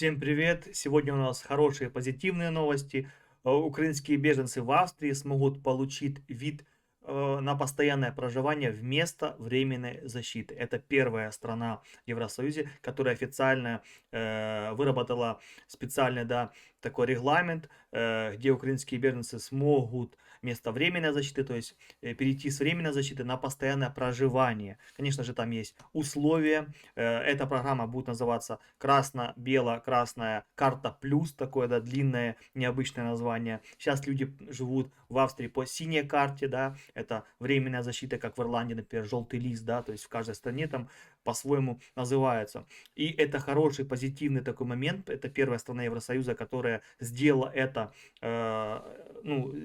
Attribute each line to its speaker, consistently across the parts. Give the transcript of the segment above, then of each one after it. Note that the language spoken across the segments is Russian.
Speaker 1: Всем привет! Сегодня у нас хорошие позитивные новости. Украинские беженцы в Австрии смогут получить вид на постоянное проживание вместо временной защиты. Это первая страна в Евросоюзе, которая официально выработала специальный, да, такой регламент, где украинские беженцы смогут вместо временной защиты, то есть перейти с временной защиты на постоянное проживание. Конечно же, там есть условия. Эта программа будет называться красно-бело-красная карта плюс, такое, да, длинное необычное название. Сейчас люди живут в Австрии по синей карте, да, это временная защита, как в Ирландии, например, желтый лист, да, то есть в каждой стране там по-своему называется. И это хороший, позитивный такой момент. Это первая страна Евросоюза, которая сделала это,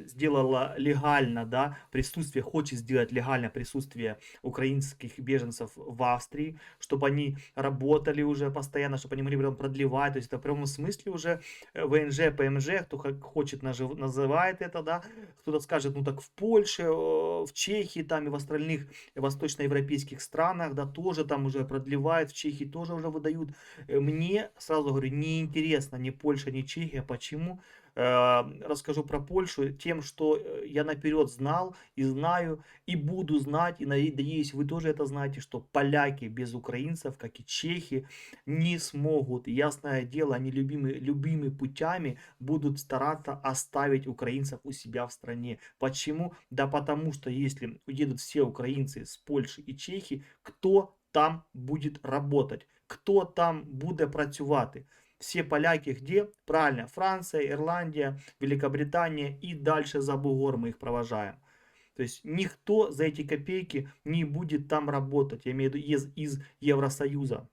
Speaker 1: сделала легально, да, присутствие, хочет сделать легальное присутствие украинских беженцев в Австрии, чтобы они работали уже постоянно, чтобы они могли прям продлевать. То есть это в прямом смысле уже ВНЖ, ПМЖ, кто как хочет называет это, да. Кто-то скажет, ну так в Польше, в Чехии там и в остальных восточноевропейских странах, да, тоже там уже продлевают, в Чехии тоже уже выдают. Мне, сразу говорю, не интересно ни Польша, ни Чехия. Почему? Расскажу про Польшу тем, что я наперед знал и знаю, и буду знать, и надеюсь, вы тоже это знаете, что поляки без украинцев, как и чехи, не смогут. Ясное дело, они любыми путями будут стараться оставить украинцев у себя в стране. Почему? Да потому что если уедут все украинцы с Польши и Чехии, кто там будет работать? Кто там буде працювати? Все поляки где? Правильно, Франция, Ирландия, Великобритания и дальше за бугор мы их провожаем. То есть никто за эти копейки не будет там работать, я имею в виду из Евросоюза.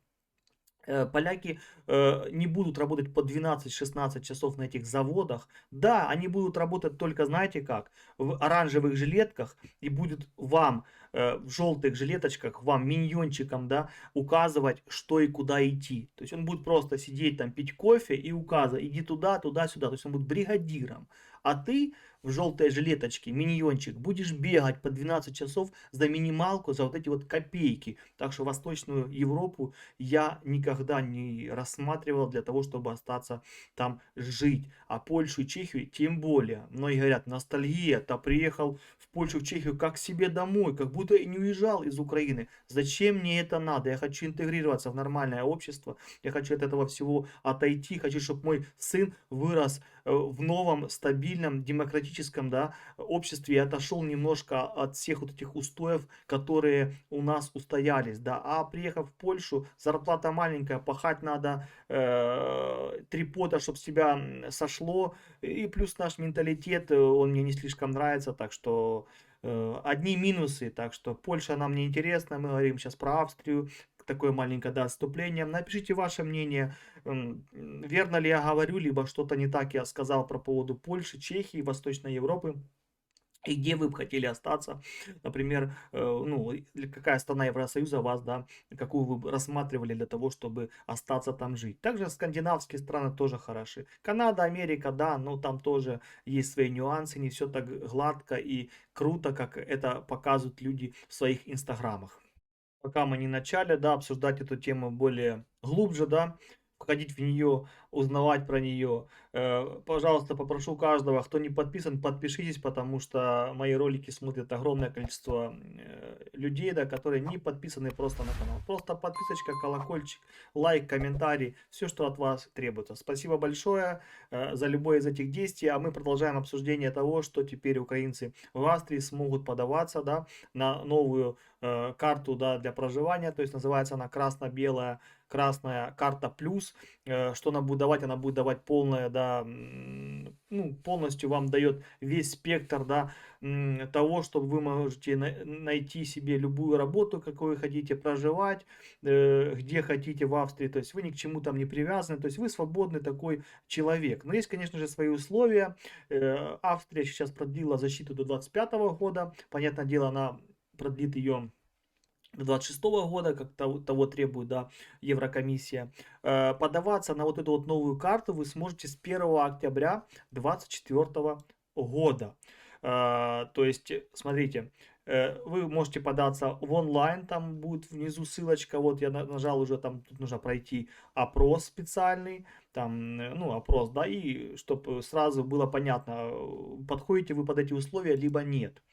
Speaker 1: Поляки не будут работать по 12-16 часов на этих заводах. Да, они будут работать только, знаете как, в оранжевых жилетках и будут вам в желтых жилеточках, вам миньончикам, да, указывать, что и куда идти. То есть он будет просто сидеть там, пить кофе и указывать, иди туда, туда-сюда. То есть он будет бригадиром. А ты в желтой жилеточке, миньончик, будешь бегать по 12 часов за минималку, за вот эти вот копейки. Так что Восточную Европу я никогда не рассматривал для того, чтобы остаться там жить. А Польшу и Чехию тем более. Многие говорят, ностальгия, ты приехал в Польшу, в Чехию как к себе домой, как будто и не уезжал из Украины. Зачем мне это надо? Я хочу интегрироваться в нормальное общество, я хочу от этого всего отойти, хочу, чтобы мой сын вырос в новом, стабильном, демократическом, да, обществе и отошел немножко от всех вот этих устоев, которые у нас устоялись, да. А приехав в Польшу, зарплата маленькая, пахать надо 3 пота, чтобы с тебя сошло. И плюс наш менталитет, он мне не слишком нравится, так что одни минусы. Так что Польша нам не интересна, мы говорим сейчас про Австрию. Такое маленькое, да, отступление. Напишите ваше мнение, верно ли я говорю, либо что-то не так я сказал про поводу Польши, Чехии, Восточной Европы. И где вы бы хотели остаться, например, ну, или какая страна Евросоюза вас, да, какую вы бы рассматривали для того, чтобы остаться там жить. Также скандинавские страны тоже хороши. Канада, Америка, да, но там тоже есть свои нюансы, не все так гладко и круто, как это показывают люди в своих инстаграмах. Пока мы не начали, да, обсуждать эту тему более глубже, да, входить в нее, узнавать про нее. Пожалуйста, попрошу каждого, кто не подписан, подпишитесь, потому что мои ролики смотрят огромное количество людей, да, которые не подписаны просто на канал. Просто подписочка, колокольчик, лайк, комментарий, все, что от вас требуется. Спасибо большое за любое из этих действий, а мы продолжаем обсуждение того, что теперь украинцы в Австрии смогут подаваться, да, на новую карту, да, для проживания, то есть называется она красно-белая красная карта плюс. Что она будет давать? Она будет давать полное, да, ну, полностью вам дает весь спектр, да, того, что вы можете найти себе любую работу, какую вы хотите, проживать, где хотите в Австрии, то есть вы ни к чему там не привязаны, то есть вы свободный такой человек. Но есть, конечно же, свои условия. Австрия сейчас продлила защиту до 25 года, понятное дело, она продлит ее до 26 года, как того требует, да, Еврокомиссия. Подаваться на вот эту вот новую карту вы сможете с 1 октября 2024 года. То есть, смотрите, Вы можете податься в онлайн, там будет внизу ссылочка, вот я нажал уже, там тут нужно пройти опрос специальный, там, ну, опрос, да, и чтобы сразу было понятно, подходите вы под эти условия, либо нет.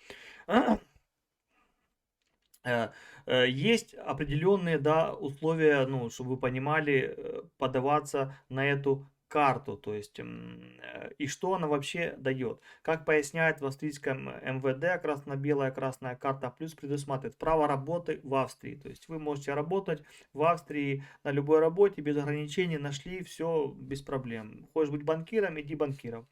Speaker 1: Э, Есть определенные, да, условия, ну, чтобы вы понимали, подаваться на эту карту, то есть, и что она вообще дает. Как поясняет в австрийском МВД, красно-белая красная карта плюс предусматривает право работы в Австрии. То есть вы можете работать в Австрии на любой работе без ограничений, нашли все без проблем. Хочешь быть банкиром, иди банкиром.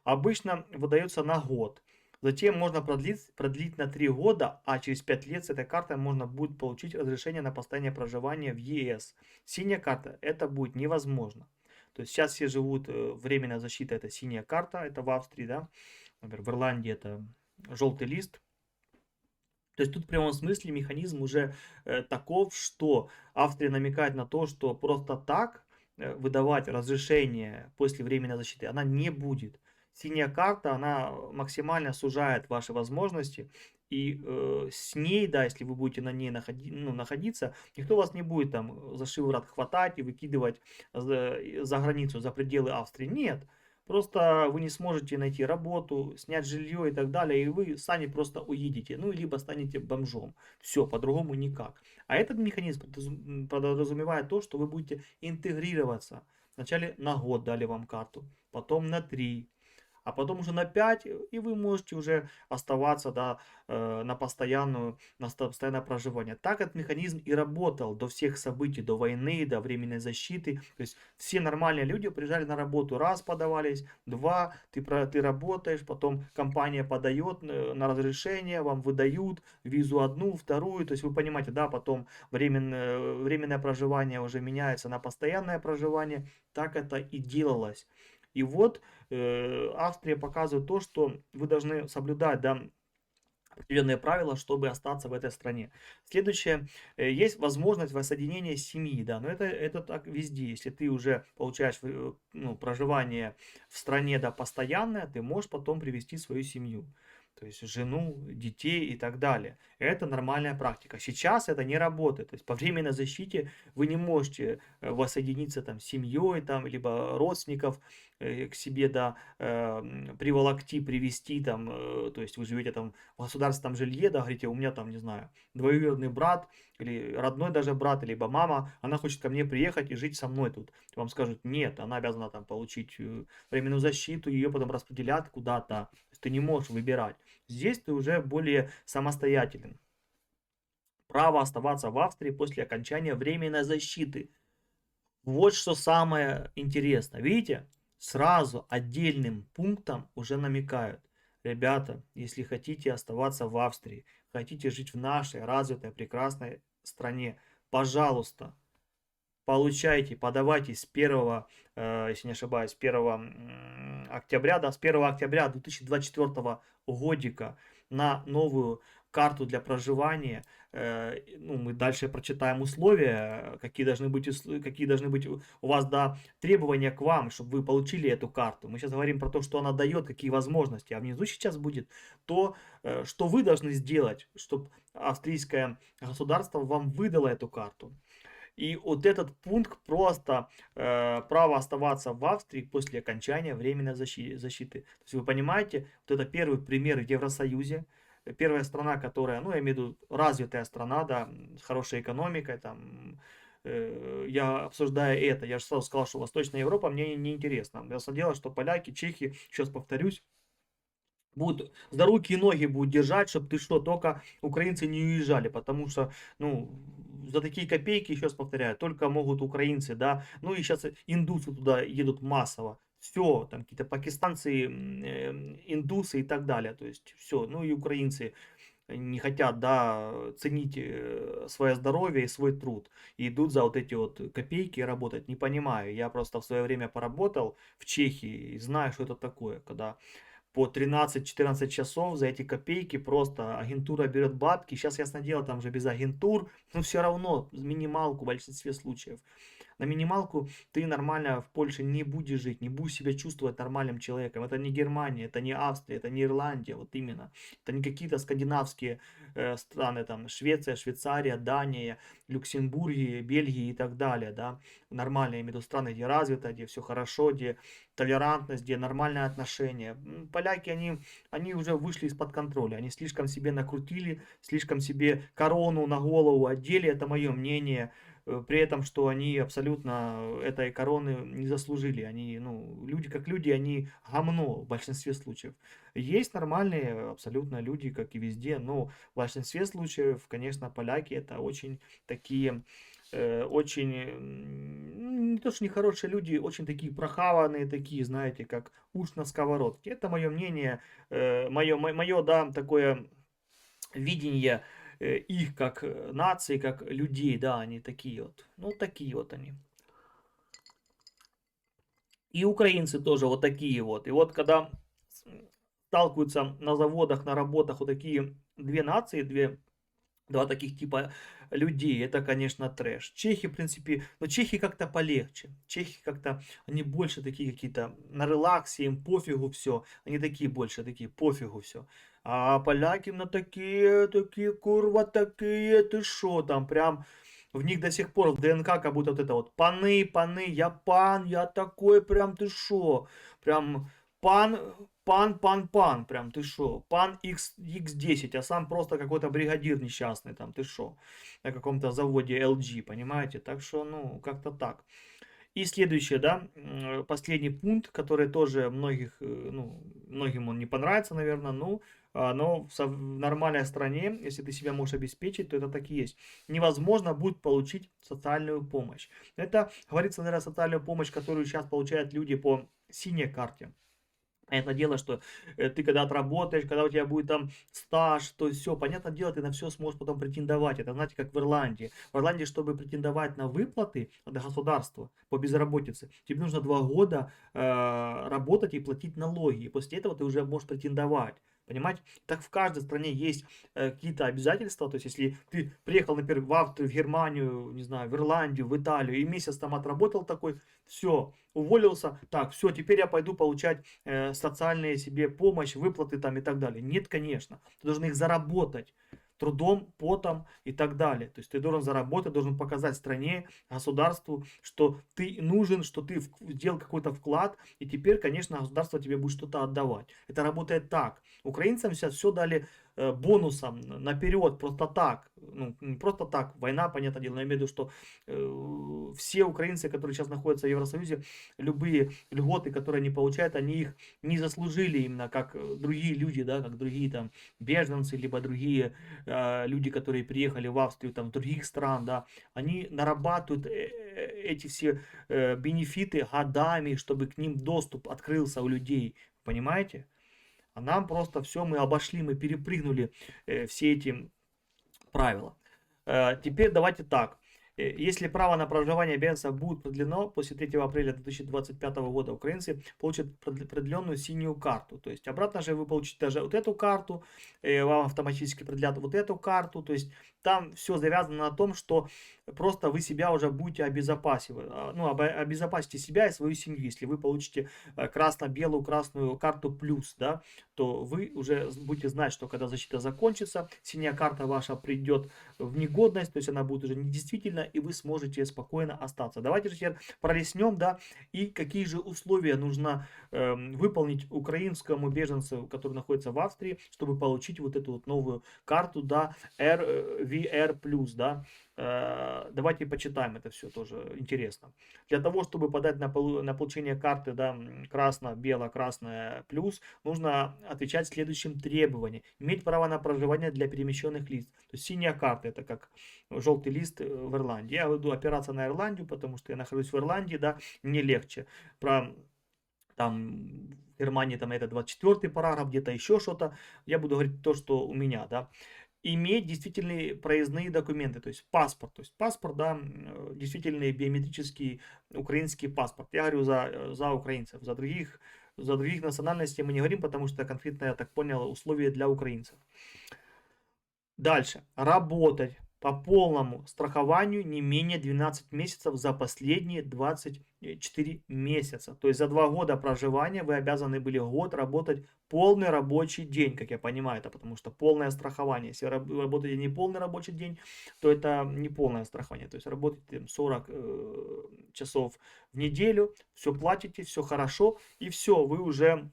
Speaker 1: Обычно выдается на год. Затем можно продлить на 3 года, а через 5 лет с этой картой можно будет получить разрешение на постоянное проживание в ЕС. Синяя карта это будет невозможно. То есть сейчас все живут, временная защита это синяя карта, это в Австрии, да, например, в Ирландии это желтый лист. То есть тут в прямом смысле механизм уже таков, что Австрия намекает на то, что просто так выдавать разрешение после временной защиты она не будет. Синяя карта, она максимально сужает ваши возможности, и с ней, да, если вы будете на ней находиться, никто вас не будет там за шиворот хватать и выкидывать за границу, за пределы Австрии. Нет. Просто вы не сможете найти работу, снять жилье и так далее, и вы сами просто уедете, ну, либо станете бомжом. Все, по-другому никак. А этот механизм подразумевает то, что вы будете интегрироваться. Вначале на год дали вам карту, потом на 3, а потом уже на 5, и вы можете уже оставаться, да, на постоянное проживание. Так этот механизм и работал до всех событий, до войны, до временной защиты. То есть все нормальные люди приезжали на работу, раз подавались, два, ты работаешь, потом компания подает на разрешение, вам выдают визу одну, вторую. То есть вы понимаете, да, потом временное проживание уже меняется на постоянное проживание. Так это и делалось. И вот Австрия показывает то, что вы должны соблюдать, да, определенные правила, чтобы остаться в этой стране. Следующее, есть возможность воссоединения семьи, да, но это так везде. Если ты уже получаешь ну, проживание в стране, да, постоянное, ты можешь потом привести свою семью. То есть жену, детей и так далее. Это нормальная практика. Сейчас это не работает. То есть по временной защите вы не можете воссоединиться там с семьей, там, либо родственников к себе, да, приволокти, привести там, то есть вы живете там в государственном жилье, да, говорите, у меня там, не знаю, двоюродный брат или родной даже брат, либо мама, она хочет ко мне приехать и жить со мной тут. Вам скажут, нет, она обязана там получить временную защиту, ее потом распределят куда-то. То есть ты не можешь выбирать. Здесь ты уже более самостоятелен. Право оставаться в Австрии после окончания временной защиты. Вот что самое интересное. Видите, сразу отдельным пунктом уже намекают. Ребята, если хотите оставаться в Австрии, хотите жить в нашей развитой, прекрасной стране, пожалуйста, получайте, подавайте с 1, если не ошибаюсь, с 1 октября, да, с 1 октября 2024 годика на новую карту для проживания. Ну, мы дальше прочитаем условия, какие должны быть у вас, да, требования к вам, чтобы вы получили эту карту. Мы сейчас говорим про то, что она дает, какие возможности, а внизу сейчас будет то, что вы должны сделать, чтобы австрийское государство вам выдало эту карту. И вот этот пункт просто право оставаться в Австрии после окончания временной защиты. То есть вы понимаете, вот это первый пример в Евросоюзе. Первая страна, которая, ну я имею в виду развитая страна, да, с хорошей экономикой, там, я обсуждая это, я же сразу сказал, что Восточная Европа мне не интересна. Ясно дело, что поляки, чехи, сейчас повторюсь, будут за руки и ноги будут держать, чтобы ты что, только украинцы не уезжали, потому что, ну, за такие копейки, еще раз повторяю, только могут украинцы, да, ну и сейчас индусы туда едут массово, все, там какие-то пакистанцы, индусы и так далее, то есть все, ну и украинцы не хотят, да, ценить свое здоровье и свой труд, и идут за вот эти вот копейки работать, не понимаю, я просто в свое время поработал в Чехии и знаю, что это такое, когда по 13-14 часов за эти копейки просто агентура берет бабки. Сейчас, ясно дело, там же без агентур, но все равно минималку в большинстве случаев. На минималку ты нормально в Польше не будешь жить, не будешь себя чувствовать нормальным человеком. Это не Германия, это не Австрия, это не Ирландия, вот именно. Это не какие-то скандинавские страны, там Швеция, Швейцария, Дания, Люксембург, Бельгия и так далее, да. Нормальные, я имею в виду, страны, где развито, где все хорошо, где толерантность, где нормальные отношения. Поляки, они уже вышли из-под контроля, они слишком себе накрутили, слишком себе корону на голову одели, это мое мнение, при этом, что они абсолютно этой короны не заслужили. Они, ну, люди как люди, они гомно в большинстве случаев. Есть нормальные абсолютно люди, как и везде, но в большинстве случаев, конечно, поляки это очень такие, очень, не то что нехорошие люди, очень такие прохаванные, такие, знаете, как уж на сковородке. Это мое мнение, мое, да, такое видение их как нации, как людей, да, они такие вот, ну такие вот они. И украинцы тоже вот такие вот. И вот когда сталкиваются на заводах, на работах вот такие две нации, два таких типа людей, это, конечно, трэш. Чехи, в принципе, но чехи как-то полегче. Чехи как-то, они больше такие какие-то на релаксе, им пофигу все. Они такие больше, такие пофигу все. А поляки на такие, курва, такие, ты шо, там прям в них до сих пор в ДНК как будто вот это вот паны, я пан, я такой, прям ты шо, прям пан, пан, прям ты шо, пан X10, а сам просто какой-то бригадир несчастный, там ты шо, на каком-то заводе LG, понимаете, так что, ну, как-то так. И следующее, да, последний пункт, который тоже ну, многим он не понравится, наверное, ну, но в нормальной стране, если ты себя можешь обеспечить, то это так и есть. Невозможно будет получить социальную помощь. Это говорится, наверное, социальную помощь, которую сейчас получают люди по синей карте. Понятное дело, что ты когда отработаешь, когда у тебя будет там стаж, то все, понятное дело, ты на все сможешь потом претендовать. Это, знаете, как в Ирландии. В Ирландии, чтобы претендовать на выплаты от государства по безработице, тебе нужно 2 года работать и платить налоги. И после этого ты уже можешь претендовать. Понимаете? Так в каждой стране есть какие-то обязательства. То есть, если ты приехал, например, в Австрию, в Германию, не знаю, в Ирландию, в Италию, и месяц там отработал такой, все, уволился, так, все, теперь я пойду получать социальные себе помощь, выплаты там и так далее. Нет, конечно. Ты должен их заработать трудом, потом и так далее. То есть ты должен заработать, должен показать стране, государству, что ты нужен, что ты сделал какой-то вклад, и теперь, конечно, государство тебе будет что-то отдавать. Это работает так. Украинцам сейчас все дали бонусом наперед, просто так. Ну, не просто так, война, понятное дело, но я имею в виду, что все украинцы, которые сейчас находятся в Евросоюзе, любые льготы, которые они получают, они их не заслужили именно как другие люди, да, как другие там беженцы, либо другие люди, которые приехали в Австрию там других стран, да, они нарабатывают эти все бенефиты годами, чтобы к ним доступ открылся у людей, понимаете? А нам просто все мы обошли, мы перепрыгнули все эти правила. Теперь давайте так. Если право на проживание беженцев будет продлено после 3 апреля 2025 года, украинцы получат продленную синюю карту. То есть обратно же вы получите даже вот эту карту, вам автоматически продлят вот эту карту. То есть там все завязано на том, что просто вы себя уже будете обезопасивать. Ну, обезопасите себя и свою семью. Если вы получите красно-белую красную карту плюс, да, то вы уже будете знать, что когда защита закончится, синяя карта ваша придет в негодность, то есть она будет уже недействительна, и вы сможете спокойно остаться. Давайте же теперь пролистнем, да, и какие же условия нужно выполнить украинскому беженцу, который находится в Австрии, чтобы получить вот эту вот новую карту, да, VR+, да. Давайте почитаем это все, тоже интересно. Для того, чтобы подать на получение карты, да, красно-бело-красная плюс, нужно отвечать следующим требованиям. Иметь право на проживание для перемещенных лиц. То есть синяя карта, это как желтый лист в Ирландии. Я буду опираться на Ирландию, потому что я нахожусь в Ирландии, да, мне легче. Про там в Германии там это 24 параграф, где-то еще что-то. Я буду говорить то, что у меня, да. Иметь действительные проездные документы, то есть паспорт, да, действительный биометрический украинский паспорт. Я говорю за украинцев, за других национальностей мы не говорим, потому что конкретно, я так понял, условия для украинцев. Дальше. Работать. по полному страхованию не менее 12 месяцев за последние 24 месяца. То есть за 2 года проживания вы обязаны были год работать полный рабочий день, как я понимаю, это потому что полное страхование. Если вы работаете не полный рабочий день, то это не полное страхование. То есть работаете 40 часов в неделю, все платите, все хорошо, и все, вы уже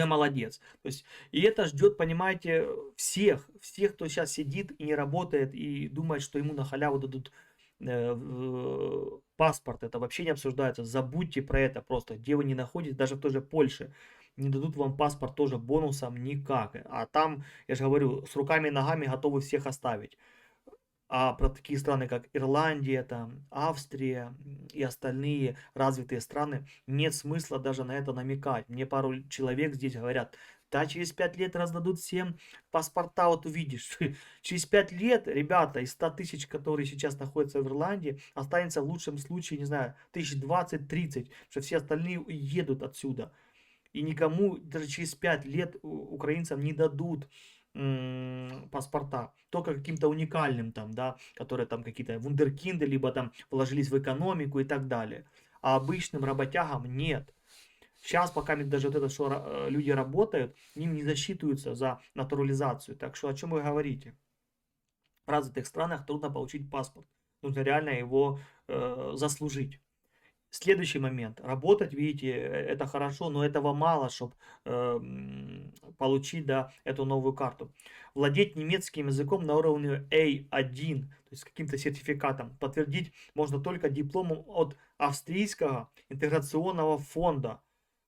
Speaker 1: молодец. То есть, и это ждет, понимаете, всех, кто сейчас сидит и не работает, и думает, что ему на халяву дадут паспорт. Это вообще не обсуждается. Забудьте про это просто. Где вы не находитесь, даже в той же Польше, не дадут вам паспорт тоже бонусом никак. А там, я же говорю, с руками и ногами готовы всех оставить. А про такие страны, как Ирландия, там, Австрия и остальные развитые страны, нет смысла даже на это намекать. Мне пару человек здесь говорят, да, через 5 лет раздадут всем паспорта, вот увидишь. Через 5 лет, ребята, из 100 тысяч, которые сейчас находятся в Ирландии, останется в лучшем случае, не знаю, 1020-30, что все остальные едут отсюда. И никому даже через 5 лет украинцам не дадут паспорта, только каким-то уникальным там, да, которые там какие-то вундеркинды, либо там вложились в экономику и так далее. А обычным работягам нет. Сейчас, пока даже вот это, что люди работают, им не засчитываются за натурализацию. Так что о чем вы говорите? В развитых странах трудно получить паспорт. Нужно реально его заслужить. Следующий момент. Работать, видите, это хорошо, но этого мало, чтобы получить, да, эту новую карту. Владеть немецким языком на уровне A1, то есть каким-то сертификатом, подтвердить можно только дипломом от австрийского интеграционного фонда,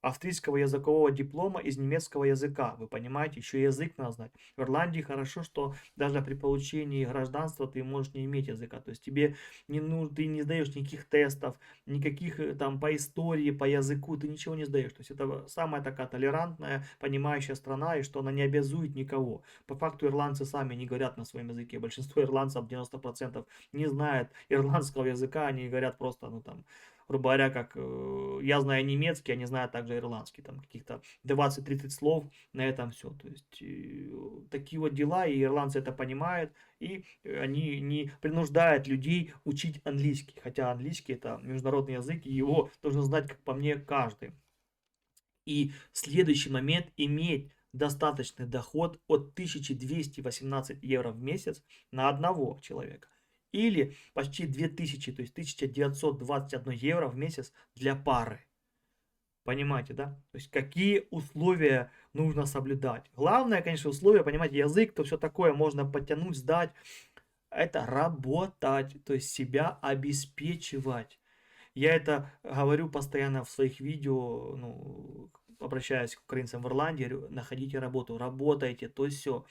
Speaker 1: австрийского языкового диплома из немецкого языка. Вы понимаете, еще язык надо знать. В Ирландии хорошо, что даже при получении гражданства ты можешь не иметь языка. То есть тебе не нужно, ты не сдаешь никаких тестов, никаких там по истории, по языку, ты ничего не сдаешь. То есть это самая такая толерантная, понимающая страна, и что она не обязует никого. По факту ирландцы сами не говорят на своем языке. Большинство ирландцев, 90%, не знает ирландского языка, они говорят просто, ну там, грубо говоря, как я знаю немецкий, они знают также ирландский, там каких-то 20-30 слов, на этом все. То есть такие вот дела, и ирландцы это понимают, и они не принуждают людей учить английский, хотя английский это международный язык, и его должен знать, как по мне, каждый. И следующий момент, иметь достаточный доход от 1218 евро в месяц на одного человека. Или почти 2000, то есть 1921 евро в месяц для пары. Понимаете, да? То есть какие условия нужно соблюдать. Главное, конечно, условие, понимаете, язык, то все такое можно подтянуть, сдать. Это работать, то есть себя обеспечивать. Я это говорю постоянно в своих видео, ну, обращаясь к украинцам в Ирландии, говорю, находите работу, работайте, то есть все.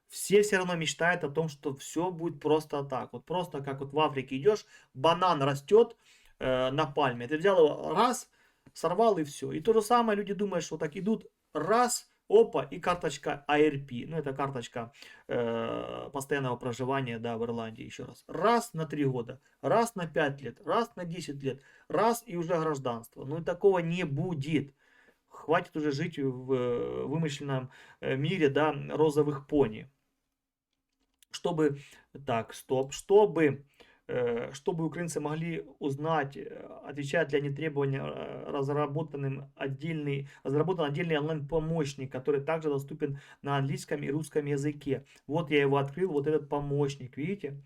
Speaker 1: Все равно мечтают о том, что все будет просто так. Вот просто как вот в Африке идешь, банан растет на пальме. Ты взял его раз, сорвал и все. И то же самое люди думают, что так идут раз, опа, и карточка ARP. Ну, это карточка постоянного проживания, да, в Ирландии, еще раз. Раз на 3 года, раз на 5 лет, раз на 10 лет, раз и уже гражданство. Ну, и такого не будет. Хватит уже жить в вымышленном мире, да, розовых пони. Чтобы, так, стоп, чтобы украинцы могли узнать, отвечает ли они требованиям, разработан отдельный онлайн-помощник, который также доступен на английском и русском языке. Вот я его открыл, вот этот помощник, видите?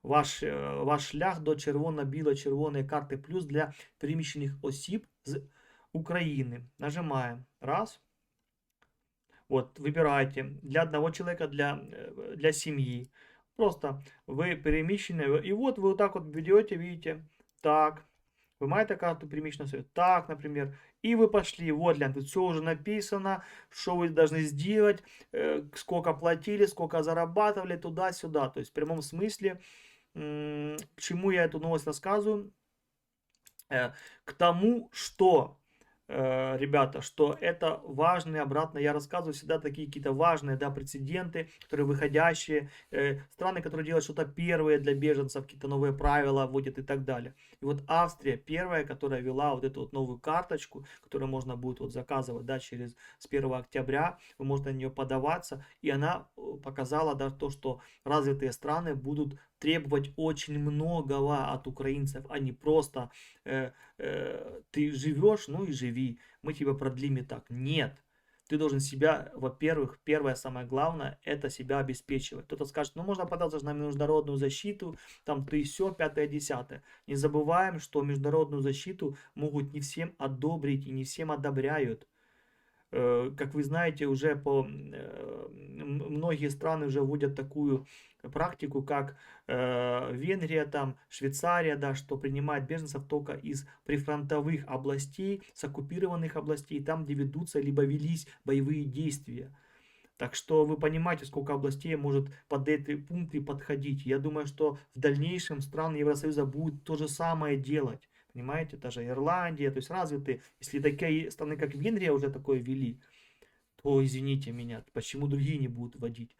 Speaker 1: Ваш шлях до червоно-біло-червоної карти плюс для переміщених осіб з України. Нажимаем. Раз. Вот, выбираете для одного человека, для семьи. Просто вы перемещены, и вот вы вот так вот ведете, видите, так, вымаете карту перемещенного совета, так, например, и вы пошли, вот, глянь, тут все уже написано, что вы должны сделать, сколько платили, сколько зарабатывали, туда-сюда, то есть в прямом смысле, к чему я эту новость рассказываю, к тому, что ребята, что это важные, обратно я рассказываю всегда такие какие-то важные, да, прецеденты, которые выходящие, страны, которые делают что-то первые для беженцев, какие-то новые правила вводят и так далее. И вот Австрия первая, которая ввела вот эту вот новую карточку, которую можно будет вот заказывать, да, с 1 октября, вы можете на нее подаваться, и она показала, да, то, что развитые страны будут требовать очень многого от украинцев, а не просто ты живешь, ну и живи, мы тебя продлим и так. Нет. Ты должен себя, во-первых, первое, самое главное, это себя обеспечивать. Кто-то скажет, ну можно податься на международную защиту, там ты все, пятое, десятое. Не забываем, что международную защиту могут не всем одобрить и не всем одобряют. Как вы знаете, уже многие страны уже вводят такую практику, как Венгрия, там, Швейцария, да, что принимает беженцев только из прифронтовых областей, с оккупированных областей, там, где ведутся либо велись боевые действия. Так что вы понимаете, сколько областей может под эти пункты подходить. Я думаю, что в дальнейшем страны Евросоюза будут то же самое делать. Понимаете, даже Ирландия, то есть развитые. Если такие страны, как Венгрия, уже такое ввели, то извините меня, почему другие не будут вводить?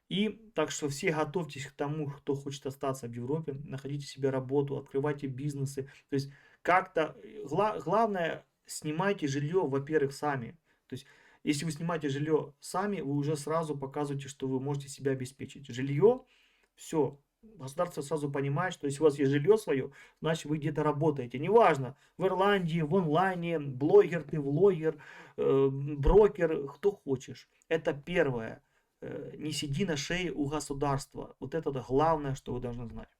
Speaker 1: И так что все готовьтесь к тому, кто хочет остаться в Европе, находите себе работу, открывайте бизнесы. То есть как-то, главное, снимайте жилье, во-первых, сами. То есть если вы снимаете жилье сами, вы уже сразу показываете, что вы можете себя обеспечить. Жилье, все, государство сразу понимает, что если у вас есть жилье свое, значит вы где-то работаете. Неважно, в Ирландии, в онлайне, блогер ты, влогер, брокер, кто хочешь. Это первое. Не сиди на шее у государства. Вот это главное, что вы должны знать.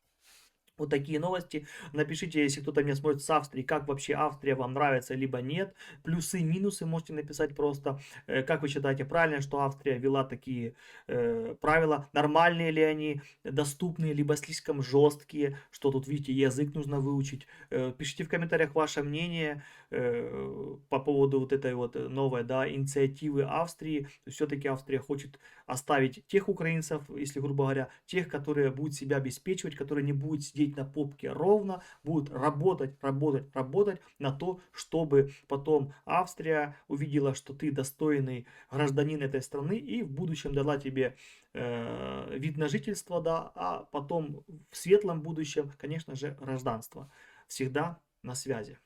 Speaker 1: Вот такие новости. Напишите, если кто-то меня смотрит с Австрии, как вообще Австрия вам нравится, либо нет. Плюсы, минусы можете написать просто. Как вы считаете, правильно, что Австрия ввела такие правила? Нормальные ли они, доступные, либо слишком жесткие? Что тут, видите, язык нужно выучить. Пишите в комментариях ваше мнение по поводу вот этой вот новой, да, инициативы Австрии. Все-таки Австрия хочет оставить тех украинцев, если грубо говоря, тех, которые будут себя обеспечивать, которые не будут сидеть на попке ровно, будут работать, работать, работать на то, чтобы потом Австрия увидела, что ты достойный гражданин этой страны и в будущем дала тебе вид на жительство, да, а потом в светлом будущем, конечно же, гражданство. Всегда на связи.